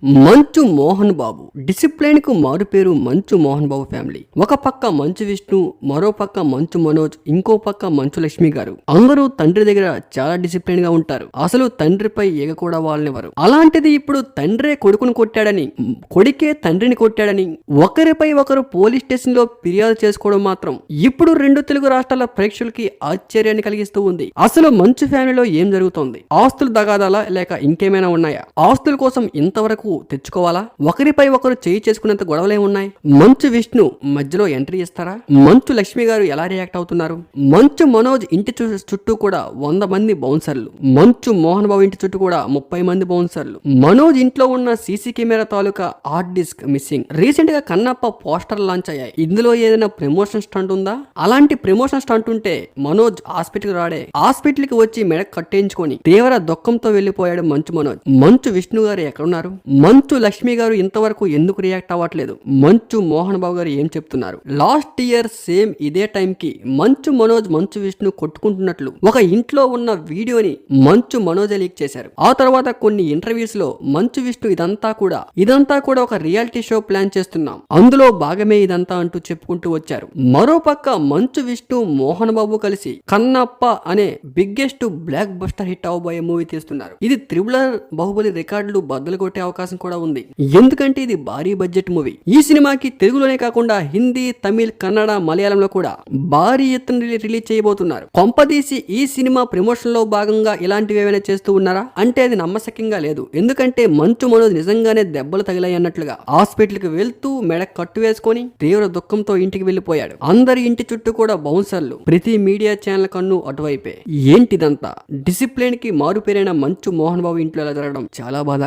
మంచు మోహన్ బాబు డిసిప్లైన్ కు మారు పేరు మంచు మోహన్ బాబు ఫ్యామిలీ. ఒక పక్క మంచు విష్ణు, మరో పక్క మంచు మనోజ్, ఇంకో పక్క మంచు లక్ష్మి గారు. అందరూ తండ్రి దగ్గర చాలా డిసిప్లైన్ గా ఉంటారు. అసలు తండ్రిపై ఏగ కూడా వాళ్ళనివ్వరు. అలాంటిది ఇప్పుడు తండ్రే కొడుకును కొట్టాడని, కొడుకే తండ్రిని కొట్టాడని ఒకరిపై ఒకరు పోలీస్ స్టేషన్ లో ఫిర్యాదు చేసుకోవడం మాత్రం ఇప్పుడు రెండు తెలుగు రాష్ట్రాల ప్రేక్షకులకి ఆశ్చర్యాన్ని కలిగిస్తూ ఉంది. అసలు మంచు ఫ్యామిలీలో ఏం జరుగుతోంది? ఆస్తులు తగాదాలా లేక ఇంకేమైనా ఉన్నాయా? ఆస్తుల కోసం ఇంతవరకు తెచ్చుకోవాలా? ఒకరిపై ఒకరు చేయి చేసుకునేంత గొడవలే ఉన్నాయి. మంచు విష్ణు మధ్యలో ఎంట్రీ ఇస్తారా? మంచు లక్ష్మి గారు ఎలా రియాక్ట్ అవుతున్నారు? మంచు మనోజ్ ఇంటి చుట్టూ కూడా 100 మంది బౌన్సర్లు, మంచు మోహన్ బాబు ఇంటి చుట్టూ కూడా 30 మంది బౌన్సర్లు. మనోజ్ ఇంట్లో ఉన్న సీసీ కెమెరా తాలూకా హార్డ్ డిస్క్ మిస్సింగ్. రీసెంట్ గా కన్నప్ప పోస్టర్ లాంచ్ అయ్యాయి. ఇందులో ఏదైనా ప్రమోషన్ స్టంట్ ఉందా? అలాంటి ప్రమోషన్ స్టంట్ ఉంటే మనోజ్ హాస్పిటల్ రాడే. హాస్పిటల్ కి వచ్చి మెడ కట్టేయించుకొని తీవ్ర దుఃఖంతో వెళ్లిపోయాడు మంచు మనోజ్. మంచు విష్ణు గారు ఎక్కడున్నారు? మంచు లక్ష్మి గారు ఇంతవరకు ఎందుకు రియాక్ట్ అవ్వట్లేదు? మంచు మోహన్ బాబు గారు ఏం చెప్తున్నారు? లాస్ట్ ఇయర్ సేమ్ ఇదే టైం కి మంచు మనోజ్ మంచు విష్ణు కొట్టుకుంటున్నట్లు ఒక ఇంట్లో ఉన్న వీడియోని మంచు మనోజ్ లీక్ చేశారు. ఆ తర్వాత కొన్ని ఇంటర్వ్యూస్ లో మంచు విష్ణు ఇదంతా కూడా ఒక రియాలిటీ షో ప్లాన్ చేస్తున్నాం, అందులో భాగమే ఇదంతా అంటూ చెప్పుకుంటూ వచ్చారు. మరోపక్క మంచు విష్ణు మోహన్ బాబు కలిసి కన్నప్ప అనే బిగ్గెస్ట్ బ్లాక్ బస్టర్ హిట్ అవబోయే మూవీ తీస్తున్నారు. ఇది త్రిబులర్ బాహుబలి రికార్డులు బద్దలు కొట్టే అవకాశం కూడా ఉంది. ఎందుకంటే ఇది భారీ బడ్జెట్ మూవీ. ఈ సినిమాకి తెలుగులోనే కాకుండా హిందీ, తమిళ్, కన్నడ, మలయాళంలో కూడా భారీ ఎత్తున రిలీజ్ చేయబోతున్నారు. కొంపదీసి ఈ సినిమా ప్రమోషన్ లో భాగంగా ఇలాంటివి ఏమైనా చేస్తూ ఉన్నారా అంటే అది నమ్మశక్యంగా లేదు. ఎందుకంటే మంచు మనోజ్ నిజంగానే దెబ్బలు తగిలాయి అన్నట్లుగా హాస్పిటల్ కి వెళ్తూ మెడ కట్టు వేసుకొని తీవ్ర దుఃఖంతో ఇంటికి వెళ్లిపోయాడు. అందరి ఇంటి చుట్టూ కూడా బౌన్సర్లు, ప్రతి మీడియా ఛానల్ కన్ను అటువైపే. ఏంటిదంతా? డిసిప్లిన్ కి మారు పేరైన మంచు మోహన్ బాబు ఇంట్లో ఎలా జరగడం చాలా బాధాకరం.